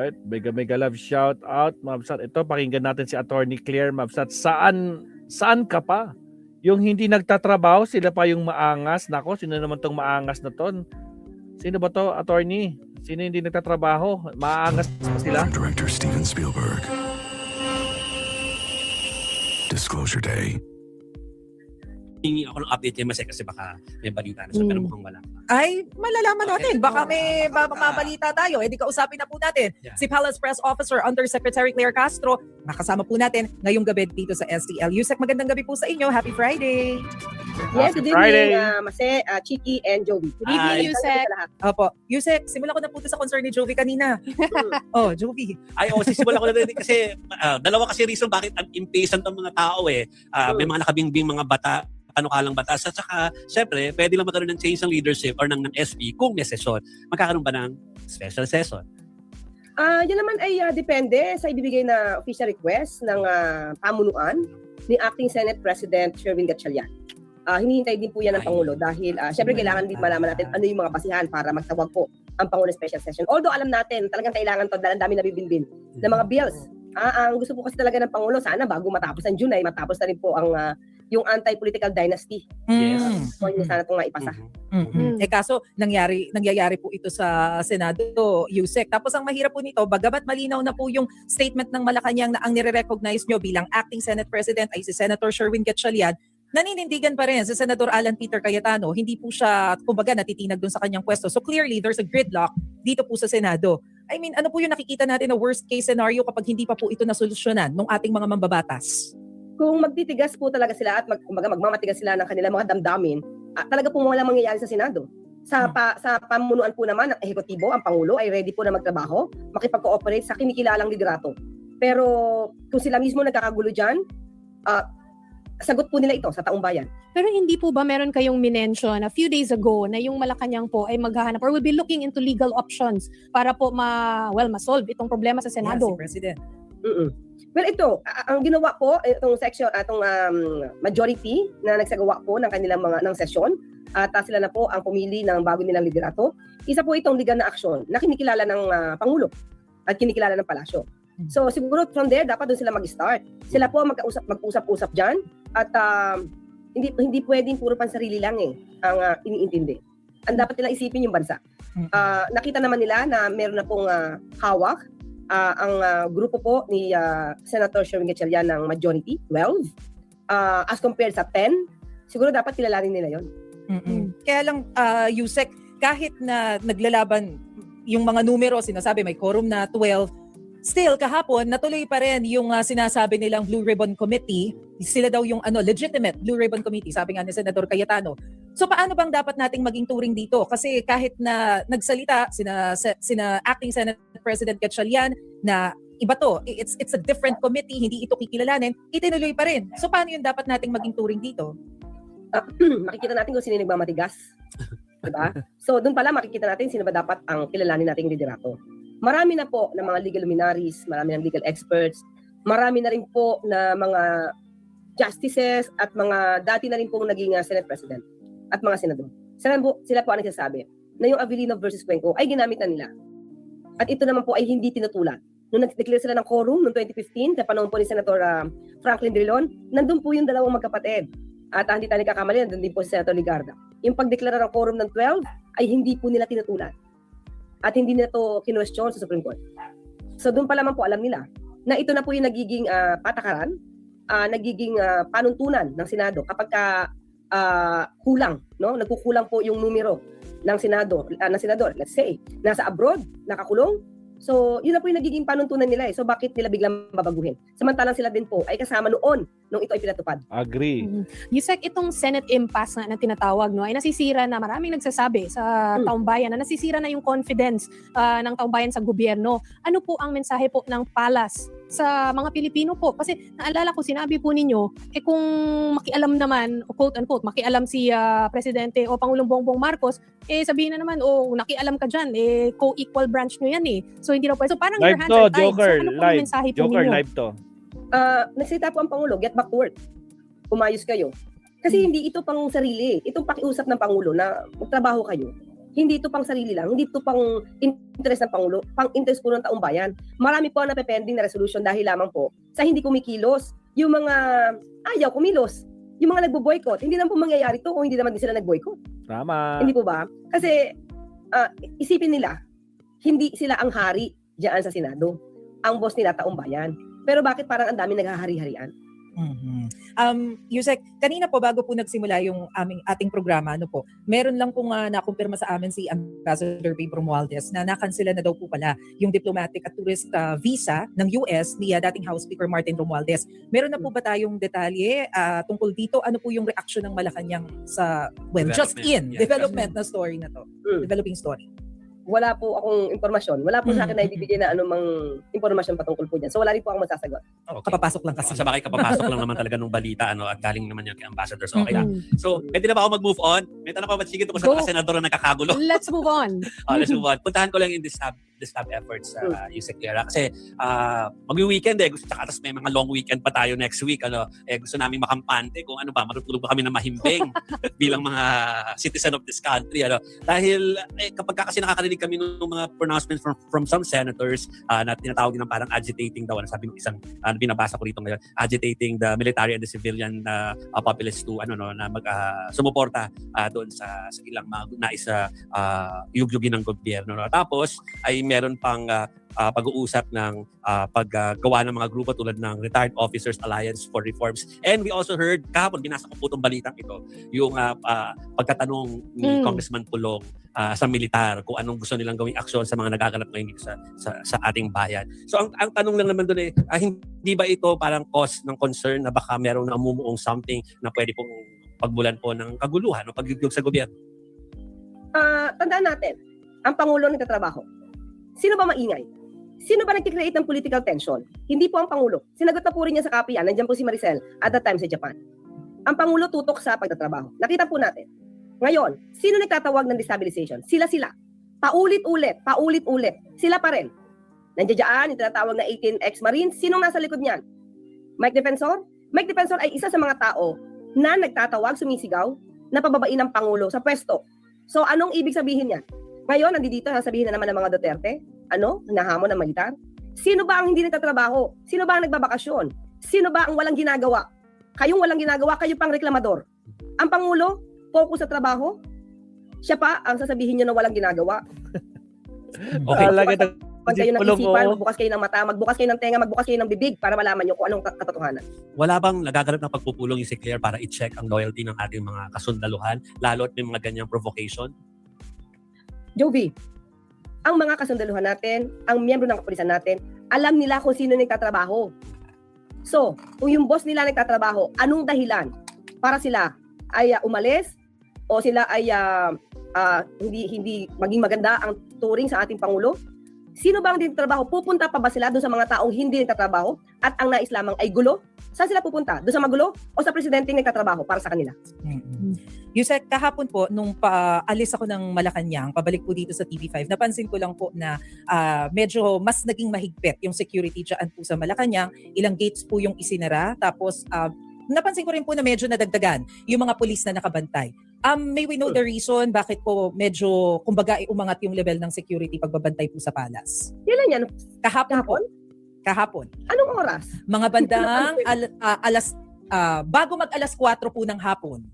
Alright, mega love shout out, Mabsat. Ito, pakinggan natin si Attorney Claire, Mabsat. Saan ka pa? Yung hindi nagtatrabaho, sila pa yung maangas. Nako, sino naman tong maangas na to? Sino ba to, Attorney? Sino hindi nagtatrabaho? Maangas pa sila? From director Steven Spielberg. Disclosure Day. Hingi ako ng update kay Masay kasi baka may balita na siya pero mukhang wala. Ay, malalaman natin. Baka may mabalita tayo. Di kausapin na po natin si Palace Press Officer Undersecretary Claire Castro. Nakasama po natin ngayong gabi dito sa STL. Yusek, magandang gabi po sa inyo. Happy Friday! Yes, good evening, Mase, Chiki, and Joey. Good evening, Yusek. Opo. Yusek, simula ko na po sa concern ni Joey kanina. Joey. Ay, sisimula ko na din kasi dalawa kasi reason bakit impatient ang mga tao eh. May mga nakabingbing mga bata, panukalang batas. At saka, syempre, pwede lang magkaroon ng change ng leadership or ng SP kung may session. Magkakaroon ba ng special session? Yan naman ay depende sa ibibigay na official request ng pamunuan ni Acting Senate President Sherwin Gatchalian. Hinihintay din po yan ng Pangulo dahil syempre kailangan din malaman natin ano yung mga basihan para magtawag po ang Pangulo special session. Although alam natin, talagang kailangan to dahil ang dami nabibinbin ng mga bills. Ang gusto po kasi talaga ng Pangulo, sana bago matapos ang June ay matapos na rin po ang yung anti-political dynasty. Yes. So, yun sana itong maipasa. Kaso, nangyayari po ito sa Senado, Yusek. Tapos ang mahirap po nito, bagamat malinaw na po yung statement ng Malacanang na ang nire-recognize nyo bilang acting Senate President ay si Senator Sherwin Gatchalian, naninindigan pa rin si Senator Alan Peter Cayetano. Hindi po siya, kumbaga, natitinag dun sa kanyang pwesto. So clearly, there's a gridlock dito po sa Senado. I mean, ano po yung nakikita natin na worst case scenario kapag hindi pa po ito nasolusyonan ng ating mga mambabatas? Kung magtitigas po talaga sila at magmamatigas sila ng kanilang mga damdamin, talaga po walang mangyayari sa Senado. Sa pamunuan po naman ng ehekutibo, ang Pangulo ay ready po na magtrabaho, makipag-cooperate sa kinikilalang liderato. Pero kung sila mismo nagkakagulo dyan, sagot po nila ito sa taong bayan. Pero hindi po ba meron kayong minention a few days ago na yung Malacanang po ay maghahanap or will be looking into legal options para po ma-solve itong problema sa Senado? Si President. Well, ito, ang ginawa po itong section, majority na nagsagawa po ng kanilang ng sesyon at sila na po ang pumili ng bago nilang liderato. Isa po itong legal na aksyon na kinikilala ng Pangulo at kinikilala ng Palasyo. So siguro from there dapat doon sila mag-start. Sila po mag-usap-usap diyan at hindi pwedeng puro pansarili lang ang iniintindi. Ang dapat nilang isipin yung bansa. Nakita naman nila na meron na pong hawak ang grupo po ni Senator Sherwin Gatchalian ng majority, 12. As compared sa 10, siguro dapat kilalanin nila yon. Kaya lang, Yusek, kahit na naglalaban yung mga numero, sinasabi may quorum na 12, still, kahapon, natuloy pa rin yung sinasabi nilang Blue Ribbon Committee. Sila daw yung legitimate Blue Ribbon Committee, sabi nga ni Senador Cayetano. So paano bang dapat nating maging turing dito? Kasi kahit na nagsalita sina Acting Senate President Gatchalian na iba to, it's a different committee, hindi ito kikilalanin, itinuloy pa rin. So paano yung dapat nating maging turing dito? Makikita natin kung sino yung nagmamatigas. Diba? So doon pala makikita natin sino ba dapat ang kilalanin nating liderato. Marami na po ng mga legal luminaries, marami ng legal experts, marami na rin po na mga justices at mga dati na rin pong naging Senate President at mga senador. Sila po ang nagsasabi na yung Avellino versus Cuenco ay ginamit na nila. At ito naman po ay hindi tinutulad. Nung nag-declare sila ng quorum noong 2015, sa panahon po ni Senator Franklin Drilon, nandun po yung dalawang magkapatid. At hindi tayo nagkakamali, nandun din po si Senator Ligarda. Yung pagdeklara ng quorum ng 12 ay hindi po nila tinutulad. At hindi nila ito kinwestiyon sa Supreme Court. So doon pa lamang po alam nila na ito na po yung nagiging patakaran, nagiging panuntunan ng Senado kapag kulang, no? Nagkukulang po yung numero ng senador, let's say, nasa abroad, nakakulong. So, yun na po yung nagiging panuntunan nila So, bakit nila biglang babaguhin? Samantalang sila din po ay kasama noon nung ito ay pinatupad. Agree. Yusek, itong Senate impasse na tinatawag, no, ay nasisira na, maraming nagsasabi sa taong bayan na nasisira na yung confidence ng taong bayan sa gobyerno. Ano po ang mensahe po ng Palace sa mga Pilipino po? Kasi naalala ko, sinabi po ninyo, kung makialam naman, o quote-unquote, makialam si Presidente o Pangulong Bongbong Marcos, sabihin na naman, nakialam ka dyan, co-equal branch nyo yan So hindi na pwede. So parang live your hands to, are tied. Joker, So ano po ang mensahe po Joker, ninyo? live to. Nagsalita po ang Pangulo, get back to work. Umayos kayo. Kasi hindi ito pang sarili. Itong pakiusap ng Pangulo na magtrabaho kayo. Hindi ito pang sarili lang, hindi ito pang interest ng Pangulo, pang interest po ng taong bayan. Marami po ang napepending na resolution dahil lamang po sa hindi kumikilos. Yung mga ayaw kumilos, yung mga nagbo-boycott, hindi naman po mangyayari ito kung hindi naman din sila nag-boycott. Tama. Hindi po ba? Kasi isipin nila, hindi sila ang hari diyan sa Senado. Ang boss nila taong bayan. Pero bakit parang ang dami naghahari-harian? Yusek, kanina po bago po nagsimula yung ating programa, meron lang pong nakumpirma sa amin si Ambassador Babe Romualdez na nakansela na daw po pala yung diplomatic at tourist visa ng US ni dating House Speaker Martin Romualdez. Meron na po ba tayong detalye tungkol dito? Ano po yung reaction ng Malacanang sa, just development na story na to? Developing story. Wala po akong impormasyon. Wala po sa akin na ibibigay na anumang impormasyon patungkol po dyan. So wala rin po akong masasagot. Okay. Kapapasok lang kasi. Sa bagay, kapapasok lang naman talaga nung balita at galing naman yan kay Ambassador. So okay lang. So, pwede na ba ako mag-move on? May tanong pa ba sige ito sa Go. mga senador na nagkakagulo? Let's move on. Let's move on. Puntahan ko lang yung distab efforts sa Yusek Clara. Kasi mag-weekend tsaka tapos may mga long weekend pa tayo next week. Gusto namin makampante kung ano ba, matutulog ba kami na mahimbing bilang mga citizen of this country. Dahil kapag kasi nakakarinig kami ng mga pronouncements from some senators na tinatawag ng parang agitating daw, sabi ng isang binabasa ko rito ngayon, agitating the military and the civilian populace to na sumuporta doon sa ilang mga nais yugyugin ng gobyerno. Tapos ay meron pang pag-uusap ng paggawa ng mga grupo tulad ng Retired Officers Alliance for Reforms. And we also heard, kahapon, binasa ko po itong balitang ito, yung pagkatanong ni Congressman Pulong sa militar kung anong gusto nilang gawing aksyon sa mga nagaganap ngayon dito sa ating bayan. So ang tanong lang naman doon hindi ba ito parang cause ng concern na baka merong namumuong something na pwede pong pagbulan po ng kaguluhan o pagyugyug sa gobyerno? Tandaan natin, ang Pangulo nagtatrabaho. Sino ba maingay? Sino ba nag-create ng political tension? Hindi po ang Pangulo. Sinagot na po rin niya sa kapiyan. Nandiyan po si Maricel at that time sa Japan. Ang Pangulo tutok sa pagtatrabaho. Nakita po natin. Ngayon, sino nagtatawag ng destabilization? Sila. Paulit-ulit. Sila pa rin. Nandiyan dyan, yung tinatawag na 18 ex-Marines. Sinong nasa likod niyan? Mike Defensor? Mike Defensor ay isa sa mga tao na nagtatawag, sumisigaw, na pababain ng Pangulo sa pwesto. So, anong ibig sabihin niyan? Ngayon, nandito, sasabihin na naman ng mga Duterte, hinahamon ng militar. Sino ba ang hindi nagtatrabaho? Sino ba ang nagbabakasyon? Sino ba ang walang ginagawa? Kayong walang ginagawa, kayo pang reklamador. Ang Pangulo, focus sa trabaho. Siya pa ang sasabihin niyo na walang ginagawa. Okay. Magbukas kayo ng isipan, magbukas kayo ng mata, magbukas kayo ng tenga, magbukas kayo ng bibig para malaman niyo kung anong katotohanan. Wala bang nagaganap ng pagpupulong yung si Claire para i-check ang loyalty ng ating mga kasundaluhan, lalo at may mga ganyang provocation? Joby, ang mga kasundaluhan natin, ang miyembro ng kapulisan natin, alam nila kung sino nagtatrabaho. So, kung yung boss nila nagtatrabaho, anong dahilan para sila ay umalis o sila ay hindi maging maganda ang turing sa ating Pangulo? Sino ba ang hindi nagtatrabaho? Pupunta pa ba sila doon sa mga taong hindi nagtatrabaho at ang nais lamang ay gulo? Saan sila pupunta? Doon sa magulo o sa presidente nagtatrabaho para sa kanila? Yusek, kahapon po, nung paalis ako ng Malacanang, pabalik po dito sa TV5, napansin ko lang po na medyo mas naging mahigpit yung security dyan po sa Malacanang. Ilang gates po yung isinara. Tapos, napansin ko rin po na medyo nadagdagan yung mga pulis na nakabantay. May we know the reason bakit po medyo, kumbaga, umangat yung level ng security pagbabantay po sa Palace? Kailan yan? Kahapon. Anong oras? Mga bandang bago mag-alas 4 po ng hapon.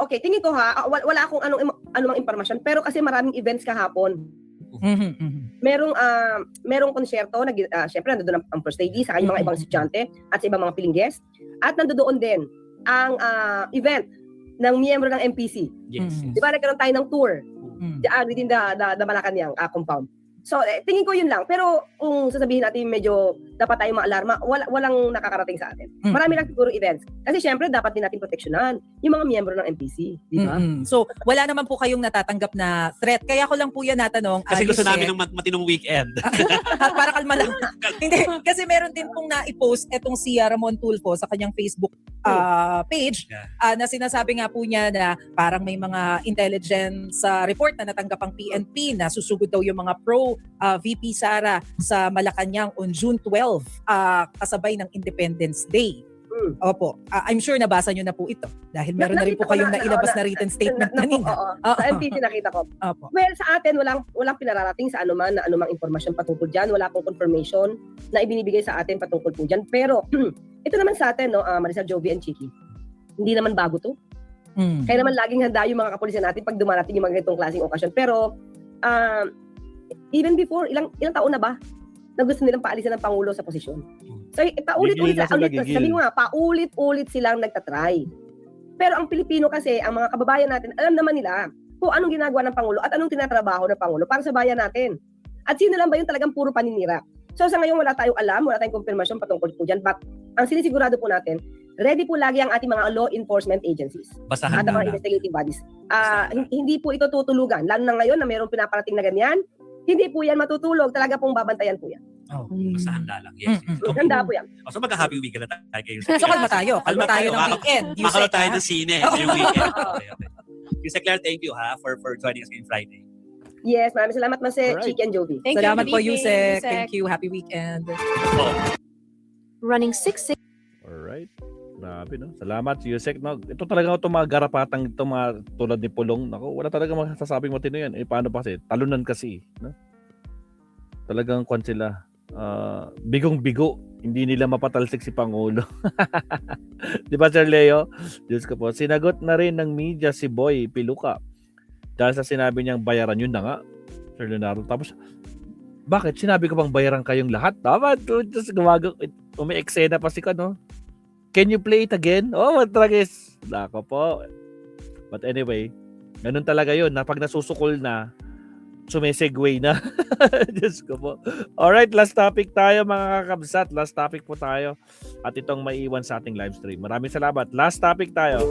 Okay. Tingin ko wala akong anumang impormasyon. Pero kasi maraming events kahapon. Merong konsyerto, syempre nandoon ang First Lady, saka yung mga ibang estudyante at sa ibang mga piling guest. At nandoon din ang event ng miyembro ng MPC. Yes. Di ba nagkaroon tayo ng tour within the Malacanang compound. So, tingin ko yun lang. Pero kung sasabihin natin medyo dapat tayong maalarma, walang nakakarating sa atin. Marami lang siguro events. Kasi syempre, dapat din natin proteksyonan yung mga miyembro ng MPC. Di ba? So, wala naman po kayong natatanggap na threat. Kaya ko lang po yan natanong. Kasi gusto namin ng matinong weekend. Para kalma lang. Hindi, kasi meron din pong na-post etong si Ramon Tulfo sa kanyang Facebook page na sinasabi nga po niya na parang may mga intelligence report na natanggap ang PNP na susugod daw yung mga pro VP Sara sa Malacanang on June 12 kasabay ng Independence Day. Opo. I'm sure nabasa nyo na po ito dahil meron na rin po Nakita ko kayong na, nailabas oo, na written statement Na- kanina. oo, Oo. sa MPC nakita ko. Opo. Well, sa atin, walang pinararating sa anumang impormasyon patungkol dyan. Wala pong confirmation na ibinibigay sa atin patungkol po dyan. Pero, ito naman sa atin, no, Maricel, Jovi, and Chiki, hindi naman bago to. Mm. Kaya naman laging handa yung mga kapulisan natin pag dumarating yung mga ganitong klaseng okasyon. Pero, even before, ilang taon na ba na gusto nilang paalisan ng Pangulo sa posisyon? So, paulit-ulit, sabi ko nga, paulit-ulit silang nagtatry. Pero ang Pilipino kasi, ang mga kababayan natin, alam naman nila kung anong ginagawa ng Pangulo at anong tinatrabaho ng Pangulo para sa bayan natin. At sino lang ba yung talagang puro paninira? So sa ngayon, wala tayong alam, wala tayong confirmation patungkol po dyan. But ang sinisigurado po natin, ready po lagi ang ating mga law enforcement agencies Basahan at ang mga na. investigative bodies. Hindi po ito tutulugan. Lalo na ngayon na mayroong pinaparating na ganyan, hindi po yan matutulog. Talaga pong babantayan po yan. Basahan na lang. Yes. Ganda po yan. So magka-happy weekend na tayo kayo. So kalma tayo. Kalma Kalma tayo tayo. ng weekend. Makalo tayo ha? ng sine yung weekend. Okay. Mr. Claire, thank you for joining us ngayong Friday. Yes, maraming salamat, Mas Alright. Chiki and Jovi. Thank Salamat you. po, Good evening, Yusek. Thank you. Happy weekend. Running 6 Alright. Grabe, no? Salamat, Yusek. No? Ito talaga itong mga garapatang ito, mga tulad ni Pulong. Nako, wala talaga masasabing matino yan. Eh, paano pa kasi? Talunan kasi. No? Talagang kwan sila. Bigong-bigo. Hindi nila mapatalsik si Pangulo. Di ba, Sir Leo? Diyos ko po. Sinagot na rin ng media si Boy Piluka. Dahil sa sinabi niyang bayaran, yun na nga. Sir Leonardo. Tapos, bakit? Sinabi ko bang bayaran kayong lahat? Tama. Tapos umi-eksena pa si no? Can you play it again? Oh, matragis. Nako po. But anyway, ganun talaga yun. Na pag nasusukol na, sumisegue na. Diyos ko po. Alright, last topic tayo mga kakabsat. Last topic po tayo. At itong maiiwan sa ating live stream. Maraming salamat. Last topic tayo.